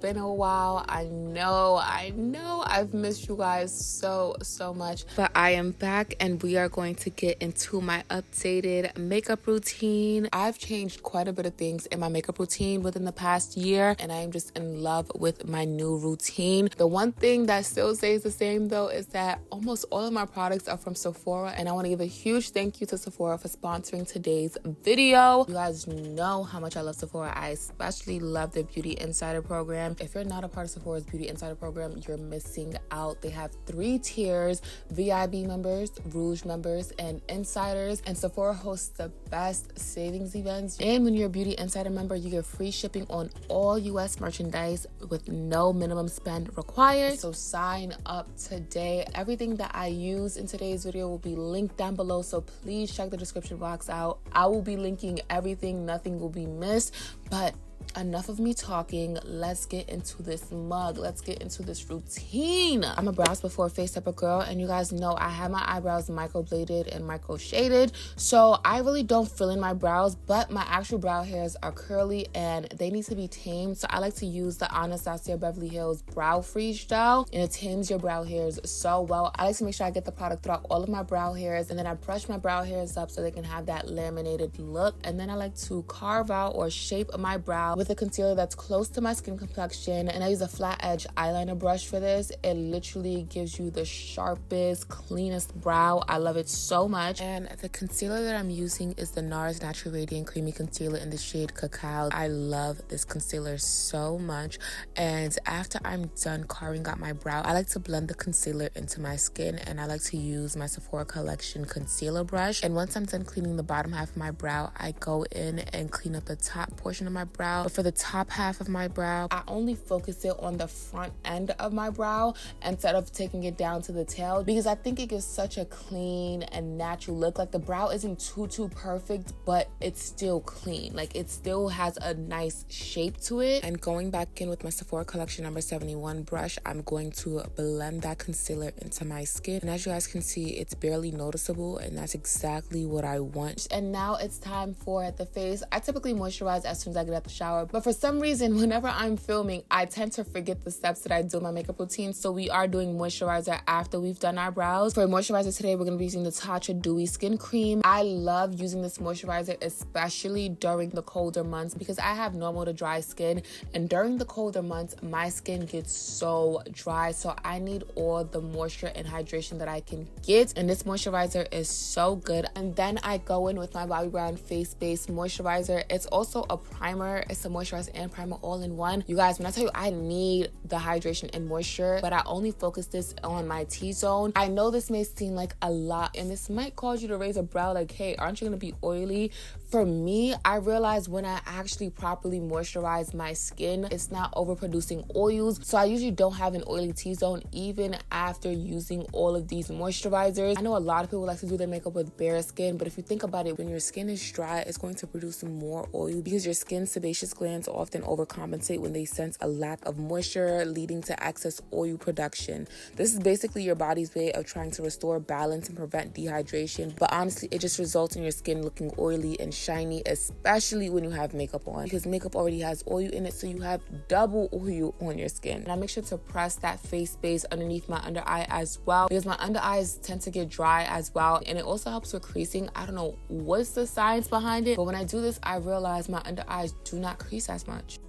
been a while. I know I've missed you guys so much, but I am back and we are going to get into my updated makeup routine. I've changed quite a bit of things in my makeup routine within the past year, and I am just in love with my new routine. The one thing that still stays the same though is that almost all of my products are from Sephora, and I want to give a huge thank you to Sephora for sponsoring today's video. You guys know how much I love Sephora. I especially love their Beauty Insider program. If you're not a part of Sephora's Beauty Insider program, you're missing out. They have 3 tiers: VIB members, Rouge members, and Insiders. And Sephora hosts the best savings events. And when you're a Beauty Insider member, you get free shipping on all US merchandise with no minimum spend required. So sign up today. Everything that I use in today's video will be linked down below, so please check the description box out. I will be linking everything, nothing will be missed. But enough of me talking. Let's get into this mug. Let's get into this routine. I'm a brows before face type of girl, and you guys know I have my eyebrows microbladed and micro shaded, so I really don't fill in my brows, but my actual brow hairs are curly and they need to be tamed. So I like to use the Anastasia Beverly Hills Brow Freeze Gel, and it tames your brow hairs so well. I like to make sure I get the product throughout all of my brow hairs, and then I brush my brow hairs up so they can have that laminated look. And then I like to carve out or shape my brow with a concealer that's close to my skin complexion, and I use a flat edge eyeliner brush for this. It literally gives you the sharpest, cleanest brow. I love it so much. And the concealer that I'm using is the NARS Natural Radiant Creamy Concealer in the shade Cacao. I love this concealer so much. And after I'm done carving out my brow, I like to blend the concealer into my skin, and I like to use my Sephora Collection concealer brush. And once I'm done cleaning the bottom half of my brow, I go in and clean up the top portion of my brow. But for the top half of my brow, I only focus it on the front end of my brow instead of taking it down to the tail, because I think it gives such a clean and natural look. Like, the brow isn't too perfect, but it's still clean. Like, it still has a nice shape to it. And going back in with my Sephora Collection number 71 brush, I'm going to blend that concealer into my skin. And as you guys can see, it's barely noticeable, and that's exactly what I want. And now it's time for the face. I typically moisturize as soon as I get out the shower, but for some reason, whenever I'm filming, I tend to forget the steps that I do in my makeup routine. So we are doing moisturizer after we've done our brows. For moisturizer today, we're going to be using the Tatcha Dewy Skin Cream. I love using this moisturizer, especially during the colder months, because I have normal to dry skin, and during the colder months, my skin gets so dry. So I need all the moisture and hydration that I can get, and this moisturizer is so good. And then I go in with my Bobbi Brown Face Base Moisturizer. It's also a primer. It's a moisturizer and primer all in one. You guys, when I tell you I need the hydration and moisture, but I only focus this on my T-zone. I know this may seem like a lot, and this might cause you to raise a brow like, hey, aren't you gonna be oily? For me, I realize when I actually properly moisturize my skin, it's not overproducing oils. So I usually don't have an oily T-zone even after using all of these moisturizers. I know a lot of people like to do their makeup with bare skin, but if you think about it, when your skin is dry, it's going to produce more oil because your skin's sebaceous glands often overcompensate when they sense a lack of moisture, leading to excess oil production. This is basically your body's way of trying to restore balance and prevent dehydration, but honestly, it just results in your skin looking oily and shiny, especially when you have makeup on, because makeup already has oil in it, so you have double oil on your skin. And I make sure to press that face base underneath my under eye as well, because my under eyes tend to get dry as well, and it also helps with creasing. I don't know what's the science behind it, but when I do this, I realize my under eyes do not crease as much.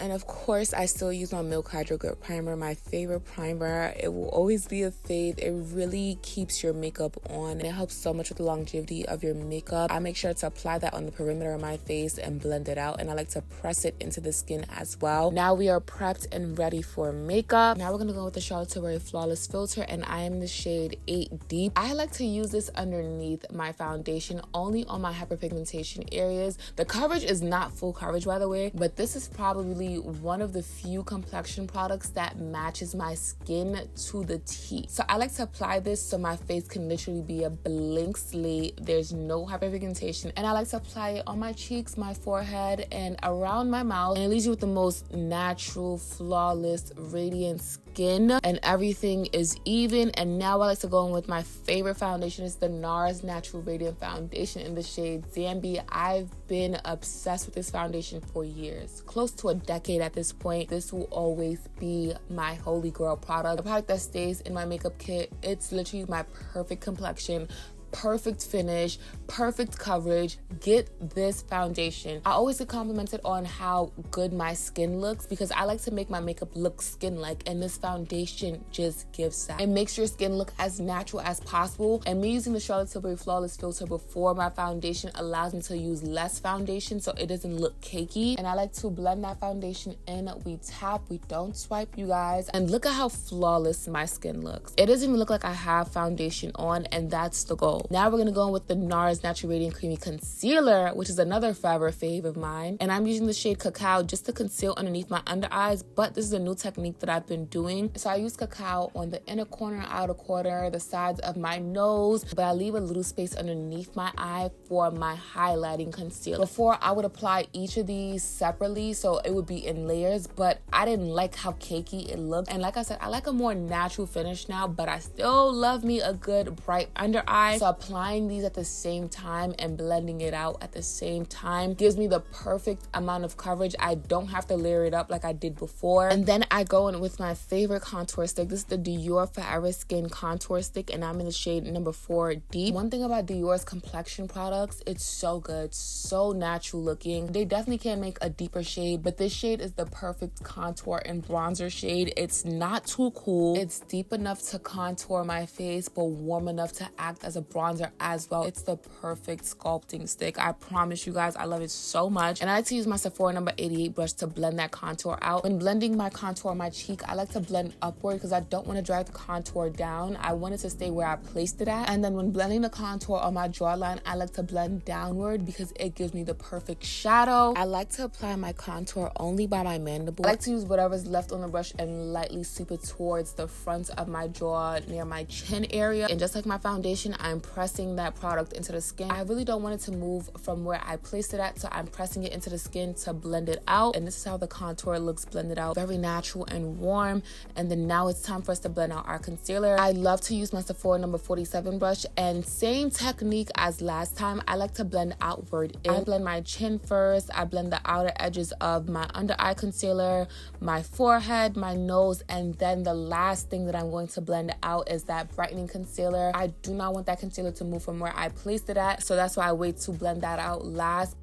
And of course, I still use my Milk Hydro Grip Primer, my favorite primer. It will always be a fave. It really keeps your makeup on, and it helps so much with the longevity of your makeup. I make sure to apply that on the perimeter of my face and blend it out, and I like to press it into the skin as well. Now we are prepped and ready for makeup. Now we're gonna go with the Charlotte Tilbury Flawless Filter, and I am in the shade 8 Deep. I like to use this underneath my foundation, only on my hyperpigmentation areas. The coverage is not full coverage, by the way, but this is probably one of the few complexion products that matches my skin to the T. So I like to apply this so my face can literally be a blank slate. There's no hyperpigmentation, and I like to apply it on my cheeks, my forehead, and around my mouth, and it leaves you with the most natural, flawless, radiant skin skin and everything is even. And now I like to go in with my favorite foundation. It's the NARS Natural Radiant Foundation in the shade Zambi. I've been obsessed with this foundation for years, close to a decade at this point. This will always be my holy grail product, a product that stays in my makeup kit. It's literally my perfect complexion, perfect finish, perfect coverage. Get this foundation. I always get complimented on how good my skin looks because I like to make my makeup look skin-like, and this foundation just gives that. It makes your skin look as natural as possible, and me using the Charlotte Tilbury Flawless Filter before my foundation allows me to use less foundation so it doesn't look cakey. And I like to blend that foundation in. We tap, we don't swipe, you guys. And look at how flawless my skin looks. It doesn't even look like I have foundation on, and that's the goal. Now we're gonna go in with the NARS Natural Radiant Creamy Concealer, which is another forever fave of mine. And I'm using the shade Cacao just to conceal underneath my under eyes, but this is a new technique that I've been doing. So I use Cacao on the inner corner, outer corner, the sides of my nose, but I leave a little space underneath my eye for my highlighting concealer. Before, I would apply each of these separately, so it would be in layers, but I didn't like how cakey it looked. And like I said, I like a more natural finish now, but I still love me a good bright under eye. So applying these at the same time and blending it out at the same time gives me the perfect amount of coverage. I don't have to layer it up like I did before. And then I go in with my favorite contour stick. This is the Dior Forever Skin Contour Stick, and I'm in the shade number 4 Deep. One thing about Dior's complexion products, it's so good, so natural looking. They definitely can make a deeper shade, but this shade is the perfect contour and bronzer shade. It's not too cool. It's deep enough to contour my face, but warm enough to act as a bronzer as well. It's the perfect sculpting stick. I promise you guys, I love it so much. And I like to use my Sephora number 88 brush to blend that contour out. When blending my contour on my cheek, I like to blend upward because I don't want to drag the contour down. I want it to stay where I placed it at. And then when blending the contour on my jawline, I like to blend downward because it gives me the perfect shadow. I like to apply my contour only by my mandible. I like to use whatever's left on the brush and lightly sweep it towards the front of my jaw near my chin area. And just like my foundation, I'm pressing that product into the skin. I really don't want it to move from where I placed it at, so I'm pressing it into the skin to blend it out. And this is how the contour looks blended out, very natural and warm. And then now it's time for us to blend out our concealer. I love to use my Sephora number 47 brush, and same technique as last time, I like to blend outward. I blend my chin first, I blend the outer edges of my under eye concealer, my forehead, my nose, and then the last thing that I'm going to blend out is that brightening concealer. I do not want that concealer to move from where I placed it at, so that's why I wait to blend that out last.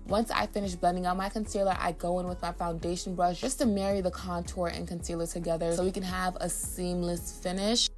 Once I finish blending out my concealer, I go in with my foundation brush just to marry the contour and concealer together so we can have a seamless finish.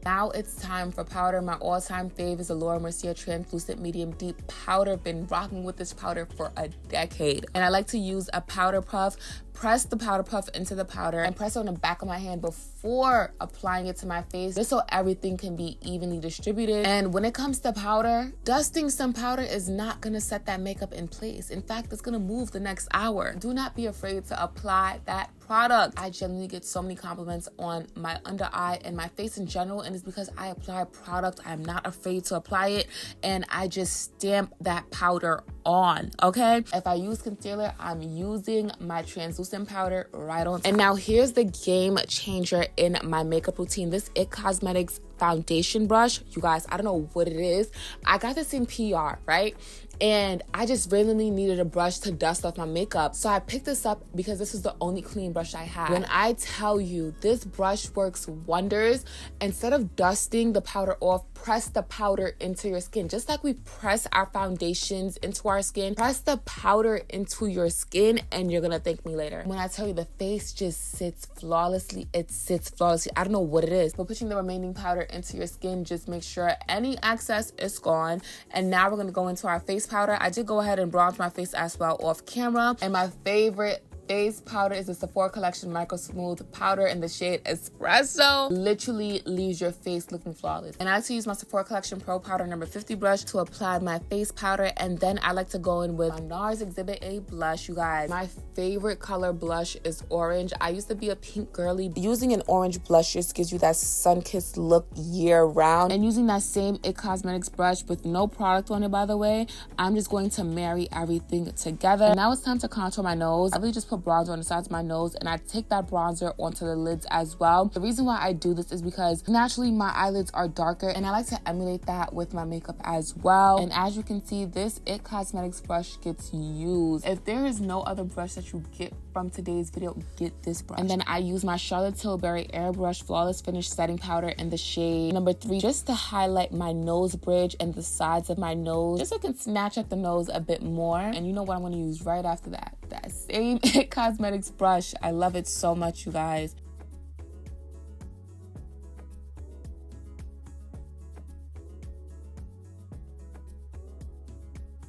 Now it's time for powder. My all-time fave is the Laura Mercier Translucent Medium Deep Powder. Been rocking with this powder for a decade. And I like to use a powder puff. Press the powder puff into the powder and press it on the back of my hand before applying it to my face, just so everything can be evenly distributed. And when it comes to powder, dusting some powder is not gonna set that makeup in place. In fact, it's gonna move the next hour. Do not be afraid to apply that product. I genuinely get so many compliments on my under eye and my face in general, and it's because I apply product. I'm not afraid to apply it, and I just stamp that powder on, okay? If I use concealer, I'm using my translucent powder right on top. And now here's the game changer in my makeup routine. This IT Cosmetics foundation brush. You guys, I don't know what it is. I got this in PR, right? And I just randomly needed a brush to dust off my makeup. So I picked this up because this is the only clean brush I had. When I tell you, this brush works wonders. Instead of dusting the powder off, press the powder into your skin. Just like we press our foundations into our skin, press the powder into your skin and you're gonna thank me later. When I tell you the face just sits flawlessly, it sits flawlessly. I don't know what it is, but pushing the remaining powder into your skin just make sure any excess is gone. And now we're gonna go into our face powder. I did go ahead and bronze my face as well off camera. And my favorite face powder is the Sephora Collection Micro Smooth Powder in the shade Espresso. Literally leaves your face looking flawless. And I like to use my Sephora Collection Pro Powder number 50 brush to apply my face powder. And then I like to go in with my NARS Exhibit A blush, you guys. My favorite color blush is orange. I used to be a pink girly. Using an orange blush just gives you that sun-kissed look year round. And using that same IT Cosmetics brush with no product on it, by the way, I'm just going to marry everything together. And now it's time to contour my nose. I really just put bronzer on the sides of my nose, and I take that bronzer onto the lids as well. The reason why I do this is because naturally my eyelids are darker, and I like to emulate that with my makeup as well. And as you can see, this IT Cosmetics brush gets used. If there is no other brush that you get from today's video, get this brush. And then I use my Charlotte Tilbury Airbrush Flawless Finish Setting Powder in the shade number 3 just to highlight my nose bridge and the sides of my nose, just so I can snatch at the nose a bit more. And you know what I'm going to use right after that? That same IT Cosmetics brush. I love it so much, you guys.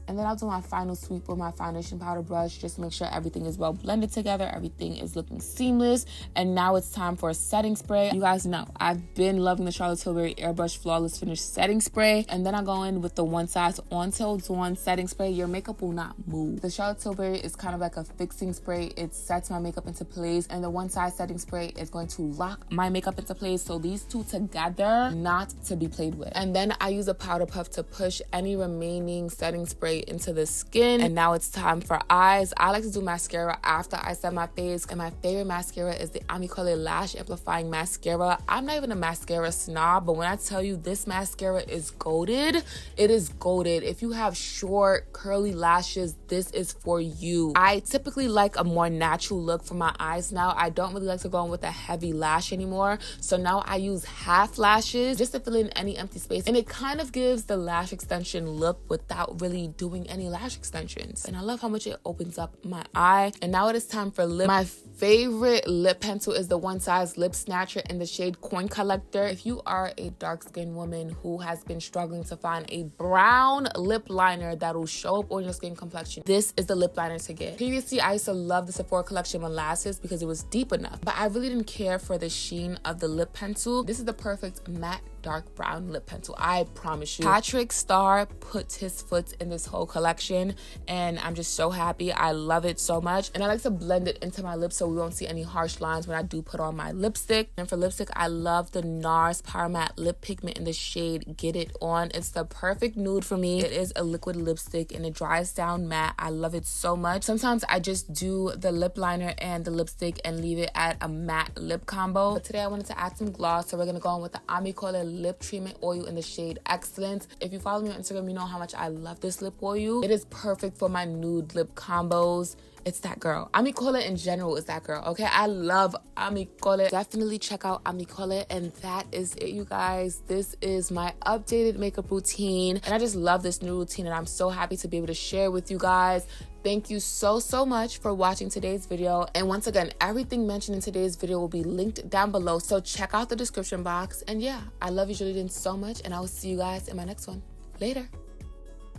And then I'll do my final sweep with my foundation powder brush just to make sure everything is well blended together. Everything is looking seamless. And now it's time for a setting spray. You guys know I've been loving the Charlotte Tilbury Airbrush Flawless Finish Setting Spray. And then I go in with the One Size Until Dawn Setting Spray. Your makeup will not move. The Charlotte Tilbury is kind of like a fixing spray. It sets my makeup into place. And the One Size Setting Spray is going to lock my makeup into place. So these two together, not to be played with. And then I use a powder puff to push any remaining setting spray into the skin. And now it's time for eyes. I like to do mascara after I set my face, and my favorite mascara is the AMINACOCOA Lash Amplifying Mascara. I'm not even a mascara snob, but when I tell you this mascara is goated, it is goated. If you have short curly lashes, this is for you. I typically like a more natural look for my eyes now. I don't really like to go in with a heavy lash anymore, so now I use half lashes just to fill in any empty space, and it kind of gives the lash extension look without really doing any lash extensions. And I love how much it opens up my eye. And now it is time for lip. My favorite lip pencil is the One Size Lip Snatcher in the shade Coin Collector. If you are a dark-skinned woman who has been struggling to find a brown lip liner that will show up on your skin complexion, this is the lip liner to get. Previously, I used to love the Sephora Collection Molasses because it was deep enough, but I really didn't care for the sheen of the lip pencil. This is the perfect matte dark brown lip pencil, I promise you. Patrick Starr put his foot in this whole collection, and I'm just so happy. I love it so much. And I like to blend it into my lips so we won't see any harsh lines when I do put on my lipstick. And for lipstick, I love the NARS Power Matte Lip Pigment in the shade Get It On. It's the perfect nude for me. It is a liquid lipstick and it dries down matte. I love it so much. Sometimes I just do the lip liner and the lipstick and leave it at a matte lip combo. But today I wanted to add some gloss, so we're gonna go in with the AMINACOCOA Lip Treatment Oil in the shade Excellence. If you follow me on Instagram, you know how much I love this lip oil. It is perfect for my nude lip combos. It's that girl. AMINACOCOA in general is that girl, okay? I love AMINACOCOA. Definitely check out AMINACOCOA. And that is it, you guys. This is my updated makeup routine. And I just love this new routine, and I'm so happy to be able to share with you guys. Thank you so much for watching today's video. And once again, everything mentioned in today's video will be linked down below. So check out the description box. And yeah, I love you, Julian, so much. And I will see you guys in my next one. Later.